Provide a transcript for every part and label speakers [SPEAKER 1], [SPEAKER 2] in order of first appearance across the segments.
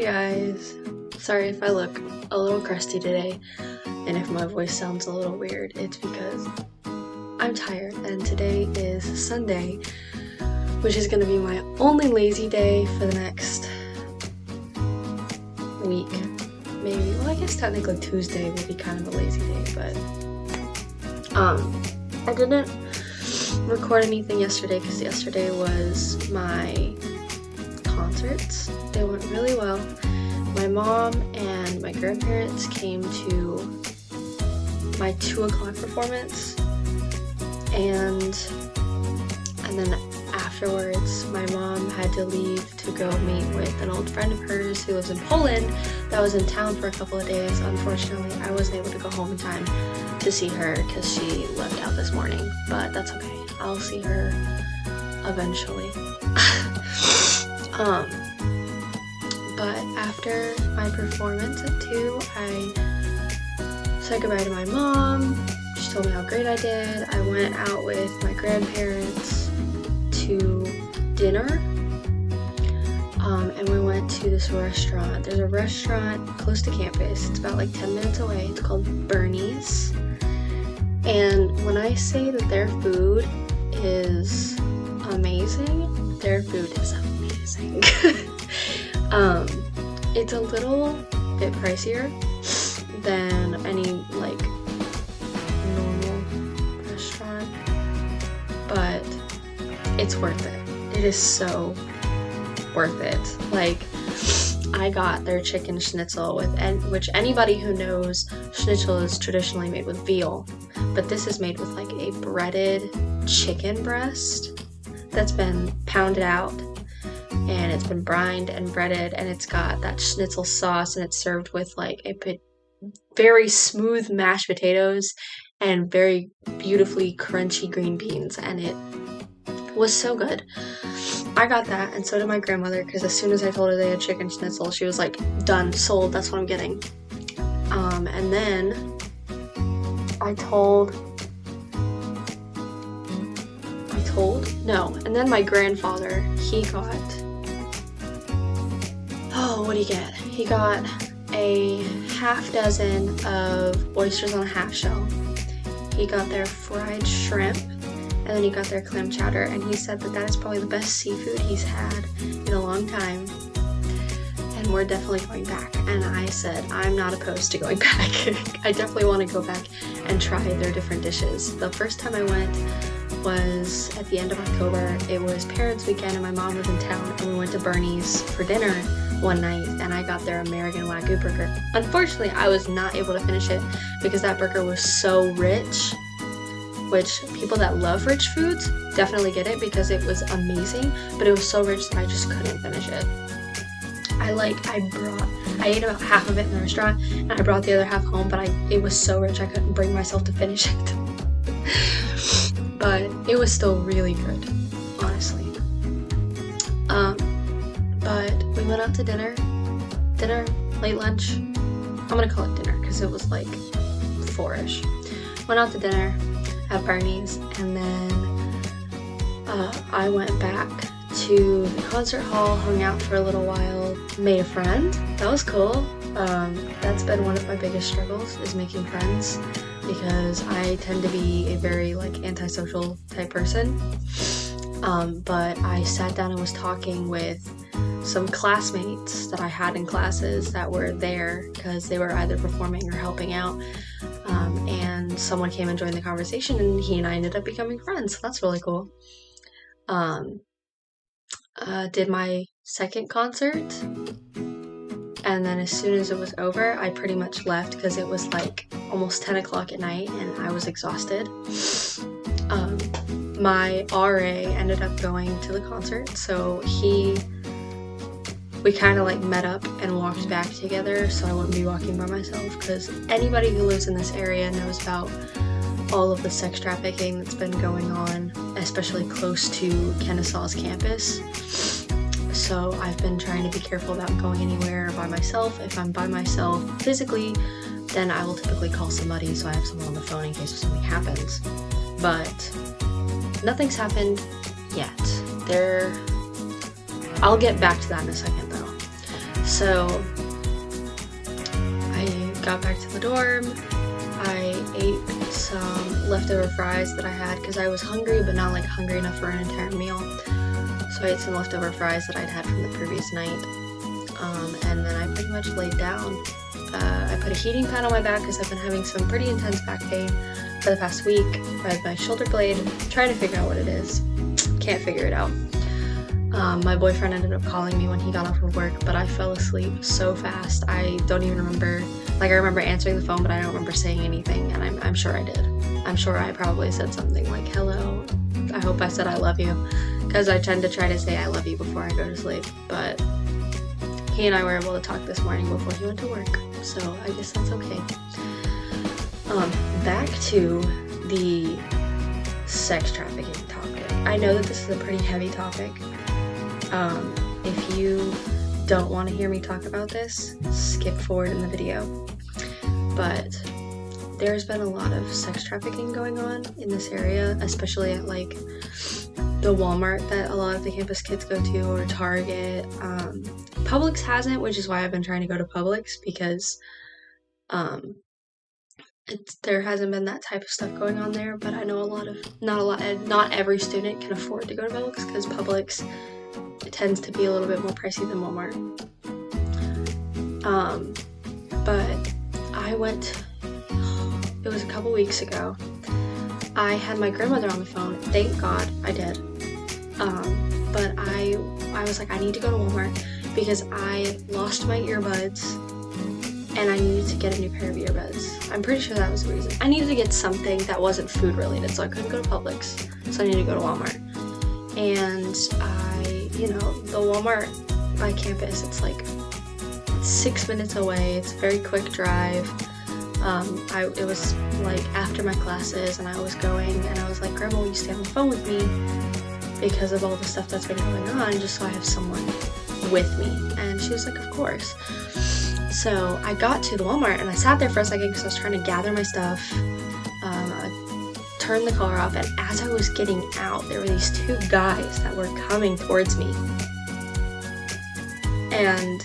[SPEAKER 1] Hey guys, sorry if I look a little crusty today and if my voice sounds a little weird. It's because I'm tired and today is Sunday, which is going to be my only lazy day for the next week. Maybe, well, I guess technically Tuesday would be kind of a lazy day, but I didn't record anything yesterday because yesterday was my concerts. They went really well. My mom and my grandparents came to my 2 o'clock performance, and then afterwards my mom had to leave to go meet with an old friend of hers who lives in Poland that was in town for a couple of days. Unfortunately, I wasn't able to go home in time to see her because she left out this morning, but that's okay. I'll see her eventually. But after my performance at 2, I said goodbye to my mom. She told me how great I did. I went out with my grandparents to dinner, and we went to this restaurant. There's a restaurant close to campus. It's about like 10 minutes away. It's called Bernie's. And when I say that their food is amazing, their food is amazing. It's a little bit pricier than any like normal restaurant, but it's worth it. It is so worth it. Like, I got their chicken schnitzel which anybody who knows, schnitzel is traditionally made with veal, but this is made with like a breaded chicken breast that's been pounded out, and it's been brined and breaded, and it's got that schnitzel sauce, and it's served with like a very smooth mashed potatoes and very beautifully crunchy green beans, and it was so good. I got that, and so did my grandmother, because as soon as I told her they had chicken schnitzel, she was like, done, sold, that's what I'm getting. And then and then my grandfather, he got, what did he get? He got a half dozen of oysters on a half shell. He got their fried shrimp, and then he got their clam chowder, and he said that is probably the best seafood he's had in a long time, and we're definitely going back. And I said, I'm not opposed to going back. I definitely want to go back and try their different dishes. The first time I went was at the end of October. It was parents' weekend and my mom was in town, and we went to Bernie's for dinner one night, and I got their American Wagyu burger. Unfortunately, I was not able to finish it because that burger was so rich, which people that love rich foods definitely get it because it was amazing, but it was so rich that I just couldn't finish it. I ate about half of it in the restaurant, and I brought the other half home, but it was so rich I couldn't bring myself to finish it. But it was still really good, honestly. But we went out to dinner, late lunch. I'm gonna call it dinner because it was like 4-ish. Went out to dinner at Bernie's, and then I went back to the concert hall, hung out for a little while, made a friend. That was cool. That's been one of my biggest struggles, is making friends, because I tend to be a very like antisocial type person. But I sat down and was talking with some classmates that I had in classes that were there because they were either performing or helping out. And someone came and joined the conversation, and he and I ended up becoming friends. So that's really cool. Did my second concert, and then as soon as it was over, I pretty much left because it was like almost 10 o'clock at night and I was exhausted. My RA ended up going to the concert, so we kind of like met up and walked back together, so I wouldn't be walking by myself, because anybody who lives in this area knows about all of the sex trafficking that's been going on, especially close to Kennesaw's campus. So I've been trying to be careful about going anywhere by myself. If I'm by myself physically, then I will typically call somebody so I have someone on the phone in case something happens. But nothing's happened yet. I'll get back to that in a second though. So I got back to the dorm. I ate some leftover fries that I had because I was hungry, but not like hungry enough for an entire meal. So I ate some leftover fries that I'd had from the previous night. And then I pretty much laid down. I put a heating pad on my back because I've been having some pretty intense back pain for the past week. I have my shoulder blade, trying to figure out what it is. Can't figure it out. My boyfriend ended up calling me when he got off of work, but I fell asleep so fast. I don't even remember. Like, I remember answering the phone, but I don't remember saying anything, and I'm sure I did. I'm sure I probably said something like, hello. I hope I said I love you, because I tend to try to say I love you before I go to sleep, but he and I were able to talk this morning before he went to work, so I guess that's okay. Back to the sex trafficking topic. I know that this is a pretty heavy topic. If you don't want to hear me talk about this, skip forward in the video. But there's been a lot of sex trafficking going on in this area, especially at like the Walmart that a lot of the campus kids go to, or Target. Publix hasn't, which is why I've been trying to go to Publix, because there hasn't been that type of stuff going on there. But I know not every student can afford to go to Publix, because Publix tends to be a little bit more pricey than Walmart. But I went, it was a couple weeks ago. I had my grandmother on the phone. Thank God I did. But I was like, I need to go to Walmart because I lost my earbuds and I needed to get a new pair of earbuds. I'm pretty sure that was the reason. I needed to get something that wasn't food related, so I couldn't go to Publix. So I needed to go to Walmart. And the Walmart by campus, it's like 6 minutes away. It's a very quick drive. It was like after my classes, and I was going, and I was like, Grandma, will you stay on the phone with me because of all the stuff that's been going on, just so I have someone with me? And she was like, of course. So I got to the Walmart, and I sat there for a second because I was trying to gather my stuff. I turned the car off, and as I was getting out, there were these two guys that were coming towards me. And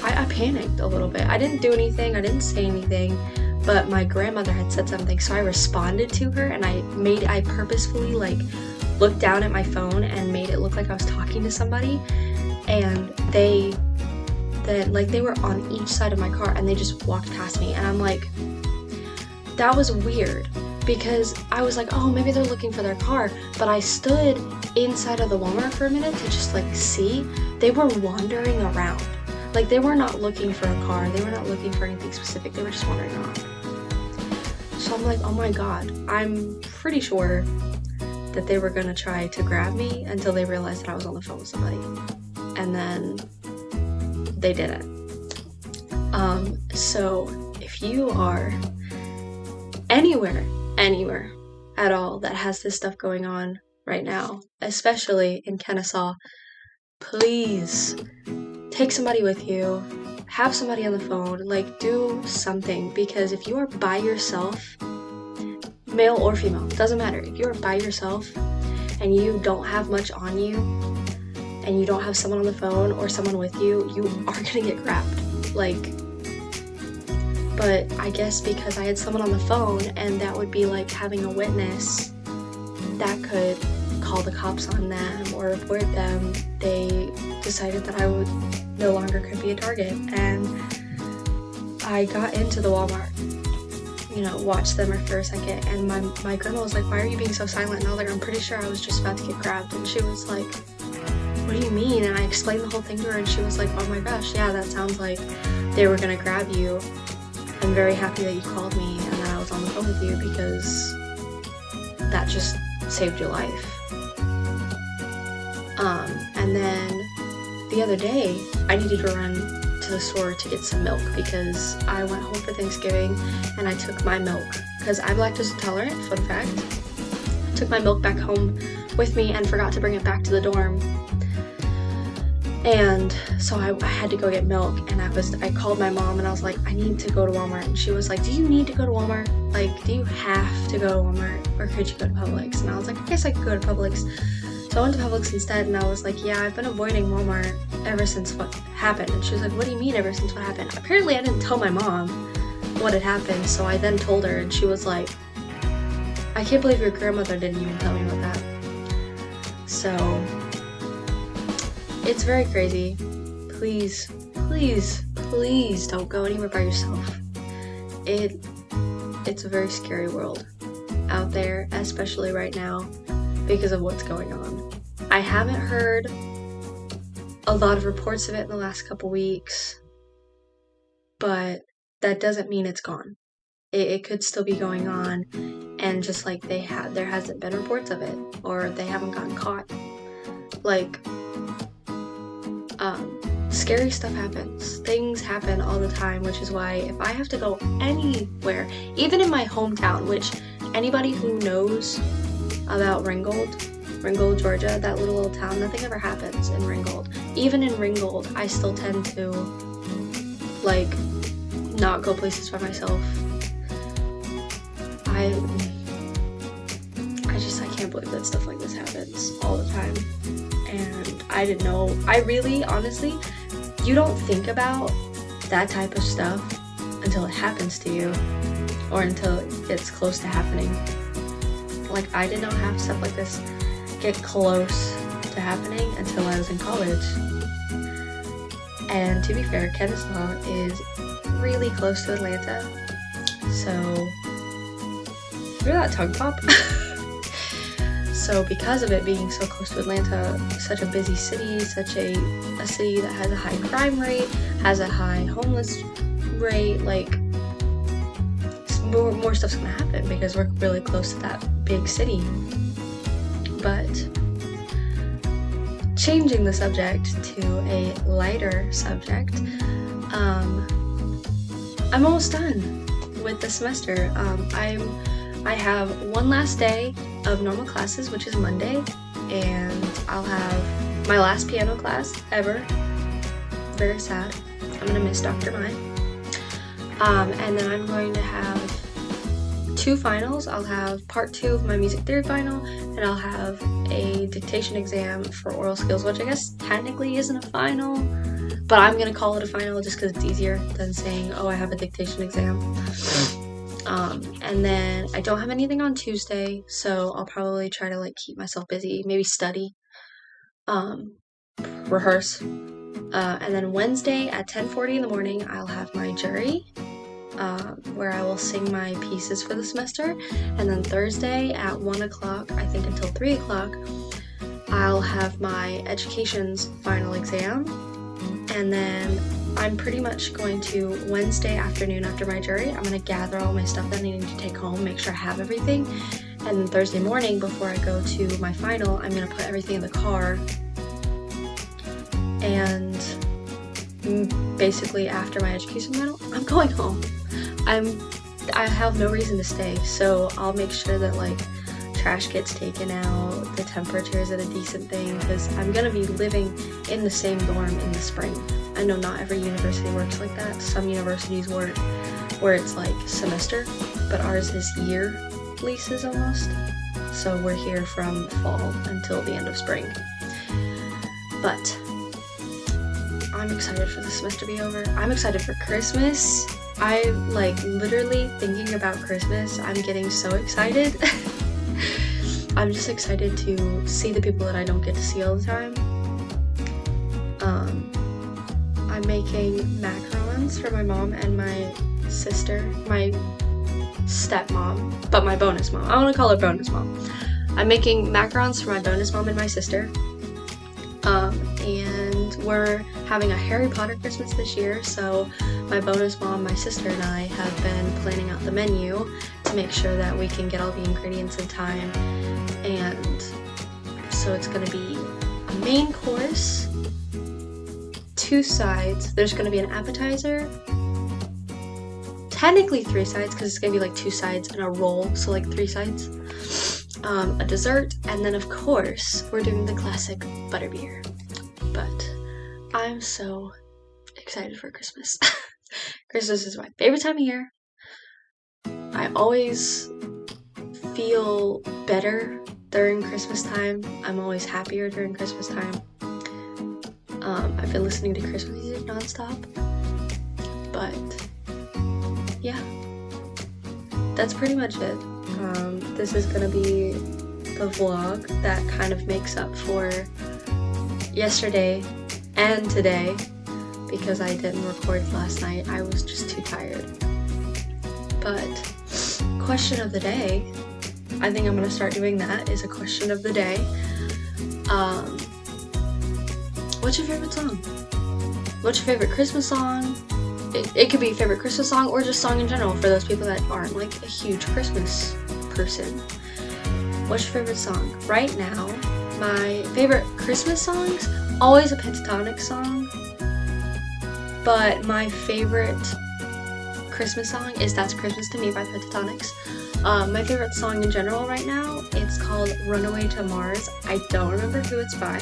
[SPEAKER 1] I panicked a little bit. I didn't do anything, I didn't say anything, but my grandmother had said something, so I responded to her, and I purposefully looked down at my phone and made it look like I was talking to somebody, and they were on each side of my car, and they just walked past me, and I'm like, that was weird, because I was like, oh, maybe they're looking for their car, but I stood inside of the Walmart for a minute to just see. They were wandering around. They were not looking for a car, they were not looking for anything specific, they were just wandering around. So I'm like, oh my God, I'm pretty sure that they were gonna try to grab me until they realized that I was on the phone with somebody. And then they didn't. So if you are anywhere at all that has this stuff going on right now, especially in Kennesaw, please take somebody with you, have somebody on the phone, do something, because if you are by yourself, male or female, doesn't matter, if you're by yourself and you don't have much on you and you don't have someone on the phone or someone with you, you are gonna get grabbed. But I guess because I had someone on the phone, and that would be like having a witness that could call the cops on them or report them, they decided that I would no longer could be a target. And I got into the Walmart, watched them for a second, and my grandma was like, why are you being so silent? And I was like, I'm pretty sure I was just about to get grabbed. And she was like, what do you mean? And I explained the whole thing to her, and she was like, oh my gosh, yeah, that sounds like they were gonna grab you. I'm very happy that you called me and that I was on the phone with you, because that just saved your life. And then the other day, I needed to run to the store to get some milk because I went home for Thanksgiving and I took my milk, because I'm lactose intolerant, fun fact. I took my milk back home with me and forgot to bring it back to the dorm. And so I had to go get milk, and I called my mom and I was like, I need to go to Walmart. And she was like, do you need to go to Walmart? Do you have to go to Walmart, or could you go to Publix? And I was like, I guess I could go to Publix. So I went to Publix instead, and I was like, yeah, I've been avoiding Walmart ever since what happened. And she was like, what do you mean ever since what happened? Apparently I didn't tell my mom what had happened, so I then told her, and she was like, I can't believe your grandmother didn't even tell me about that. So it's very crazy. Please, please, please don't go anywhere by yourself. It's a very scary world out there, especially right now, because of what's going on. I haven't heard a lot of reports of it in the last couple weeks, but that doesn't mean it's gone. It could still be going on, and just like there hasn't been reports of it, or they haven't gotten caught. Like, scary stuff happens. Things happen all the time, which is why if I have to go anywhere, even in my hometown, which anybody who knows about Ringgold, Georgia, that little old town, nothing ever happens in Ringgold. Even in Ringgold, I still tend to, like, not go places by myself. I can't believe that stuff like this happens all the time. And I didn't know. I really, honestly, you don't think about that type of stuff until it happens to you, or until it gets close to happening. Like, I did not have stuff like this get close to happening until I was in college. And to be fair, Kennesaw is really close to Atlanta, so hear that tongue pop? So because of it being so close to Atlanta, such a busy city, such a city that has a high crime rate, has a high homeless rate, like, more stuff's gonna happen because we're really close to that big city. But changing the subject to a lighter subject, I'm almost done with the semester. I have one last day of normal classes, which is Monday, and I'll have my last piano class ever. Very sad. I'm gonna miss Dr. Mai. And then I'm going to have 2 finals. I'll have part 2 of my music theory final, and I'll have a dictation exam for oral skills, which I guess technically isn't a final, but I'm gonna call it a final just because it's easier than saying, oh, I have a dictation exam. And then I don't have anything on Tuesday, so I'll probably try to, like, keep myself busy, maybe study, rehearse. And then Wednesday at 10:40 in the morning, I'll have my jury, where I will sing my pieces for the semester. And then Thursday at 1 o'clock, I think until 3 o'clock, I'll have my education's final exam. And then I'm pretty much going to, Wednesday afternoon after my jury, I'm going to gather all my stuff that I need to take home, make sure I have everything. And then Thursday morning, before I go to my final, I'm going to put everything in the car. And basically after my education final, I'm going home. I have no reason to stay, so I'll make sure that, like, trash gets taken out, the temperature is at a decent thing, because I'm gonna be living in the same dorm in the spring. I know not every university works like that. Some universities work where it's like semester, but ours is year leases almost. So we're here from fall until the end of spring. But I'm excited for the semester to be over. I'm excited for Christmas. I'm, like, literally thinking about Christmas. I'm getting so excited. I'm just excited to see the people that I don't get to see all the time. I'm making macarons for my mom and my sister, my stepmom, but my bonus mom. I want to call her bonus mom. I'm making macarons for my bonus mom and my sister. And we're having a Harry Potter Christmas this year, so my bonus mom, my sister, and I have been planning out the menu to make sure that we can get all the ingredients in time. And so it's going to be a main course, 2 sides. There's going to be an appetizer, technically 3 sides because it's going to be like 2 sides and a roll, so like 3 sides, a dessert, and then of course we're doing the classic butterbeer. But I'm so excited for Christmas. Christmas is my favorite time of year. I always feel better during Christmas time. I'm always happier during Christmas time. I've been listening to Christmas music nonstop. But yeah, that's pretty much it. This is gonna be the vlog that kind of makes up for yesterday and today, because I didn't record last night. I was just too tired. But question of the day, I think I'm gonna start doing that, is a question of the day. What's your favorite song? What's your favorite Christmas song? It could be favorite Christmas song or just song in general for those people that aren't like a huge Christmas person. What's your favorite song? Right now, my favorite Christmas songs, always a Pentatonix song, but my favorite Christmas song is That's Christmas to Me by Pentatonix. My favorite song in general right now, it's called Runaway to Mars. I don't remember who it's by,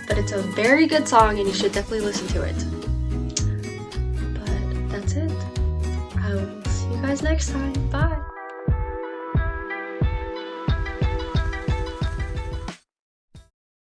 [SPEAKER 1] but it's a very good song and you should definitely listen to it. But that's it. I will see you guys next time. Bye!